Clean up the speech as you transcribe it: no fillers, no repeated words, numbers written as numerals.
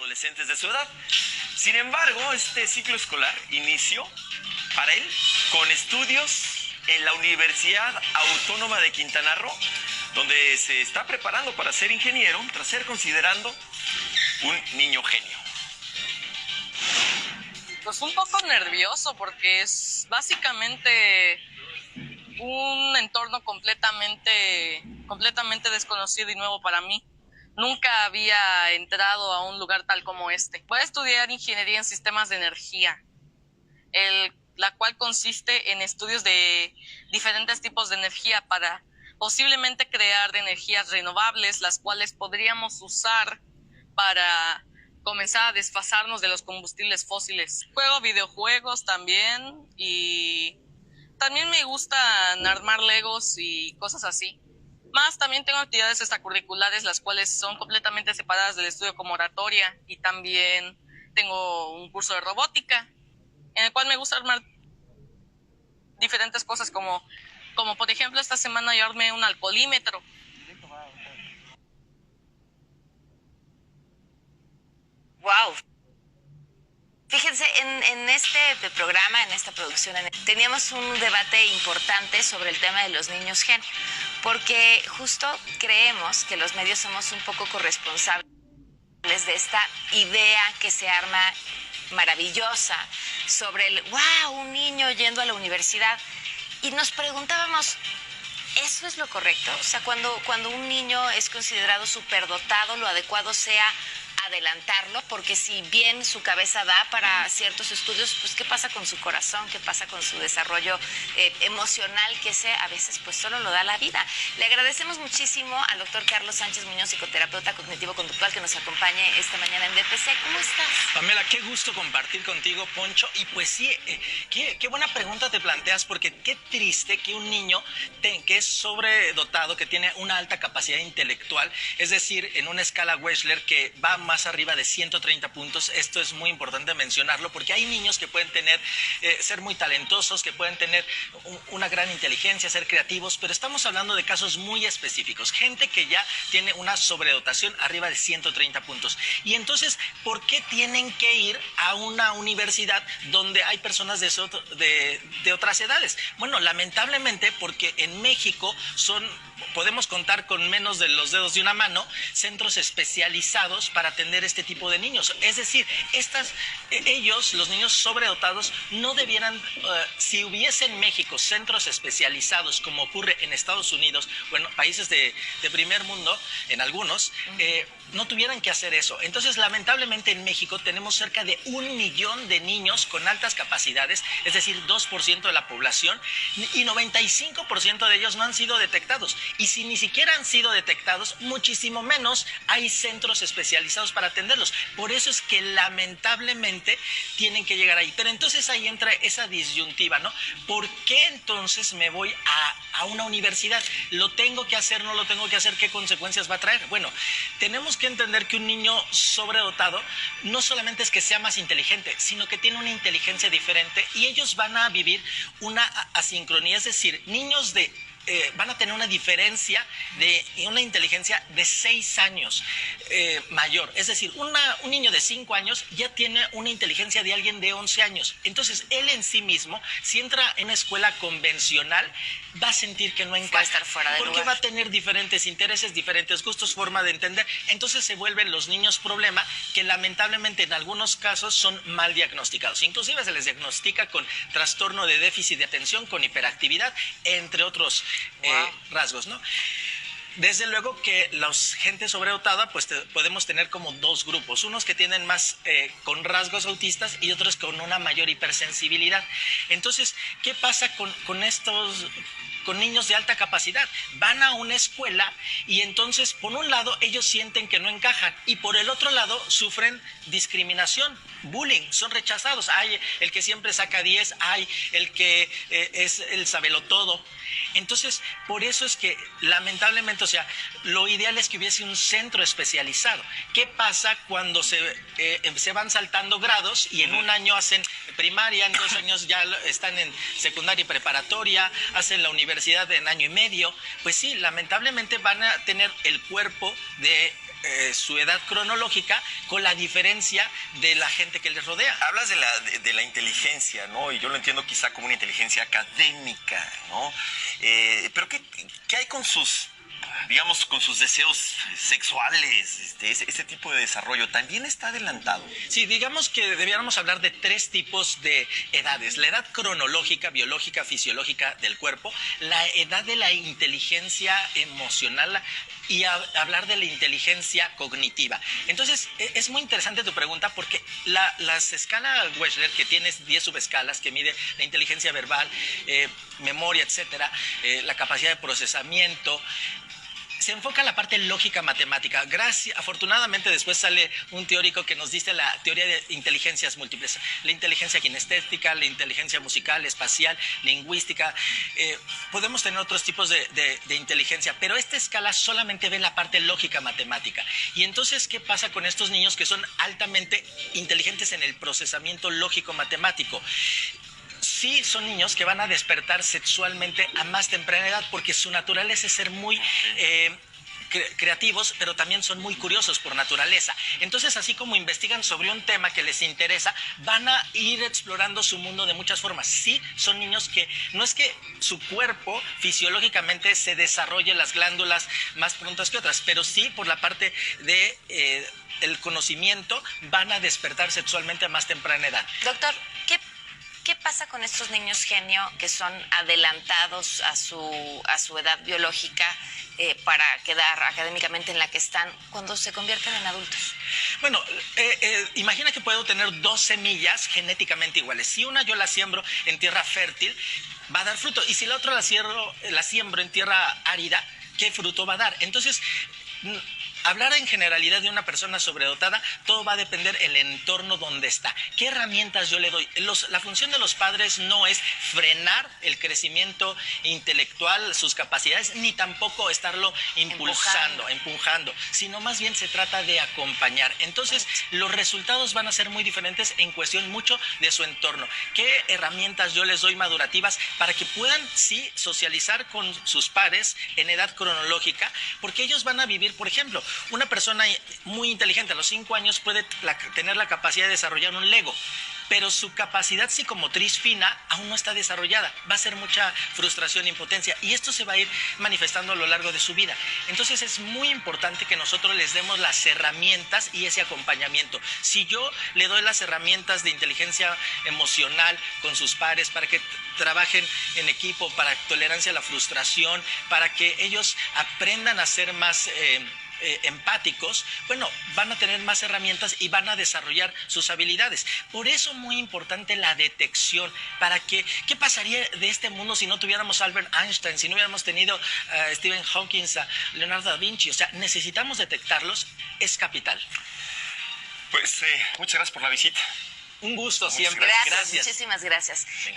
adolescentes de su edad. Sin embargo, este ciclo escolar inició para él con estudios en la Universidad Autónoma de Quintana Roo, donde se está preparando para ser ingeniero tras ser considerado un niño genio. Pues un poco nervioso porque es básicamente un entorno completamente desconocido y nuevo para mí. Nunca había entrado a un lugar tal como este. Voy a estudiar ingeniería en sistemas de energía, la cual consiste en estudios de diferentes tipos de energía para posiblemente crear energías renovables, las cuales podríamos usar para comenzar a desfasarnos de los combustibles fósiles. Juego videojuegos también y también me gustan armar legos y cosas así. Más también tengo actividades extracurriculares, las cuales son completamente separadas del estudio, como oratoria, y también tengo un curso de robótica, en el cual me gusta armar diferentes cosas, como por ejemplo esta semana yo armé un alcoholímetro. Wow. Fíjense, en este programa, en esta producción, teníamos un debate importante sobre el tema de los niños genio, porque justo creemos que los medios somos un poco corresponsables de esta idea que se arma maravillosa sobre el, wow, un niño yendo a la universidad. Y nos preguntábamos, ¿eso es lo correcto? O sea, cuando un niño es considerado superdotado, lo adecuado sea adelantarlo, porque si bien su cabeza da para ciertos estudios, pues ¿qué pasa con su corazón? ¿Qué pasa con su desarrollo emocional? Que ese a veces pues solo lo da la vida. Le agradecemos muchísimo al doctor Carlos Sánchez Muñoz, psicoterapeuta cognitivo-conductual, que nos acompañe esta mañana en DPC. ¿Cómo estás? Pamela, qué gusto compartir contigo, Poncho. Y pues sí, qué buena pregunta te planteas, porque qué triste que un niño que es sobredotado, que tiene una alta capacidad intelectual, es decir, en una escala Wechsler que va más arriba de 130 puntos. Esto es muy importante mencionarlo, porque hay niños que pueden tener, ser muy talentosos, que pueden tener una gran inteligencia, ser creativos, pero estamos hablando de casos muy específicos, gente que ya tiene una sobredotación arriba de 130 puntos. Y entonces, ¿por qué tienen que ir a una universidad donde hay personas de otras edades? Bueno, lamentablemente, porque en México podemos contar con menos de los dedos de una mano centros especializados para atender este tipo de niños. Es decir, ellos, los niños sobredotados, no debieran, si hubiese en México centros especializados como ocurre en Estados Unidos, bueno, países de primer mundo, en algunos, no tuvieran que hacer eso. Entonces, lamentablemente en México tenemos cerca de 1 millón de niños con altas capacidades, es decir, 2% de la población, y 95% de ellos no han sido detectados. Y si ni siquiera han sido detectados, muchísimo menos hay centros especializados para atenderlos. Por eso es que lamentablemente tienen que llegar ahí. Pero entonces ahí entra esa disyuntiva, ¿no? ¿Por qué entonces me voy a una universidad? ¿Lo tengo que hacer? ¿No lo tengo que hacer? ¿Qué consecuencias va a traer? Bueno, tenemos que entender que un niño sobredotado no solamente es que sea más inteligente, sino que tiene una inteligencia diferente, y ellos van a vivir una asincronía, es decir, niños van a tener una diferencia de una inteligencia de 6 años mayor. Es decir, un niño de 5 años ya tiene una inteligencia de alguien de 11 años. Entonces, él en sí mismo, si entra en una escuela convencional, va a sentir que no encaja. Va a estar fuera de porque lugar. va a tener diferentes intereses, diferentes gustos, forma de entender. Entonces se vuelven los niños problema, que lamentablemente en algunos casos son mal diagnosticados. Inclusive se les diagnostica con trastorno de déficit de atención, con hiperactividad, entre otros rasgos, ¿no? Desde luego que la gente sobredotada, pues podemos tener como dos grupos, unos que tienen más con rasgos autistas y otros con una mayor hipersensibilidad. Entonces, ¿qué pasa con estos, con niños de alta capacidad? Van a una escuela y entonces, por un lado, ellos sienten que no encajan, y por el otro lado sufren discriminación, bullying, son rechazados. Hay el que siempre saca 10, hay el que es el sabelotodo. Entonces, por eso es que lamentablemente, o sea, lo ideal es que hubiese un centro especializado. ¿Qué pasa cuando se van saltando grados y en un año hacen primaria, en 2 años ya están en secundaria y preparatoria, hacen la universidad en año y medio? Pues sí, lamentablemente van a tener el cuerpo de su edad cronológica con la diferencia de la gente que les rodea. Hablas de la inteligencia, ¿no? Y yo lo entiendo quizá como una inteligencia académica, ¿no? Pero ¿qué hay con sus, digamos, con sus deseos sexuales? Ese tipo de desarrollo también está adelantado. Sí, digamos que debiéramos hablar de 3 tipos de edades. La edad cronológica, biológica, fisiológica del cuerpo, la edad de la inteligencia emocional y hablar de la inteligencia cognitiva. Entonces, es muy interesante tu pregunta porque las escalas Wechsler, que tienes 10 subescalas, que mide la inteligencia verbal, memoria, etcétera, la capacidad de procesamiento, se enfoca en la parte lógica matemática. Afortunadamente después sale un teórico que nos dice la teoría de inteligencias múltiples, la inteligencia kinestética, la inteligencia musical, espacial, lingüística. Podemos tener otros tipos de inteligencia, pero esta escala solamente ve la parte lógica matemática. Y entonces, ¿qué pasa con estos niños que son altamente inteligentes en el procesamiento lógico matemático? Sí, son niños que van a despertar sexualmente a más temprana edad porque su naturaleza es ser muy creativos, pero también son muy curiosos por naturaleza. Entonces, así como investigan sobre un tema que les interesa, van a ir explorando su mundo de muchas formas. Sí, son niños que no es que su cuerpo fisiológicamente se desarrolle las glándulas más prontas que otras, pero sí por la parte de el conocimiento van a despertar sexualmente a más temprana edad. Doctor, ¿qué pasa con estos niños genio que son adelantados a su edad biológica para quedar académicamente en la que están cuando se convierten en adultos? Bueno, imagina que puedo tener 2 semillas genéticamente iguales. Si una yo la siembro en tierra fértil, va a dar fruto. Y si la otra la siembro en tierra árida, ¿qué fruto va a dar? Entonces, hablar en generalidad de una persona sobredotada, todo va a depender del entorno donde está. ¿Qué herramientas yo le doy? La función de los padres no es frenar el crecimiento intelectual, sus capacidades, ni tampoco estarlo empujando, sino más bien se trata de acompañar. Entonces, los resultados van a ser muy diferentes en cuestión mucho de su entorno. ¿Qué herramientas yo les doy madurativas para que puedan, sí, socializar con sus pares en edad cronológica? Porque ellos van a vivir, por ejemplo, una persona muy inteligente a los 5 años puede tener la capacidad de desarrollar un Lego, pero su capacidad psicomotriz fina aún no está desarrollada. Va a ser mucha frustración e impotencia y esto se va a ir manifestando a lo largo de su vida. Entonces es muy importante que nosotros les demos las herramientas y ese acompañamiento. Si yo le doy las herramientas de inteligencia emocional con sus pares para que trabajen en equipo, para tolerancia a la frustración, para que ellos aprendan a ser más empáticos, bueno, van a tener más herramientas y van a desarrollar sus habilidades. Por eso muy importante la detección, para que, ¿qué pasaría de este mundo si no tuviéramos a Albert Einstein, si no hubiéramos tenido a Stephen Hawking, a Leonardo da Vinci? O sea, necesitamos detectarlos, es capital. Pues muchas gracias por la visita. Un gusto siempre. Gracias, muchísimas gracias.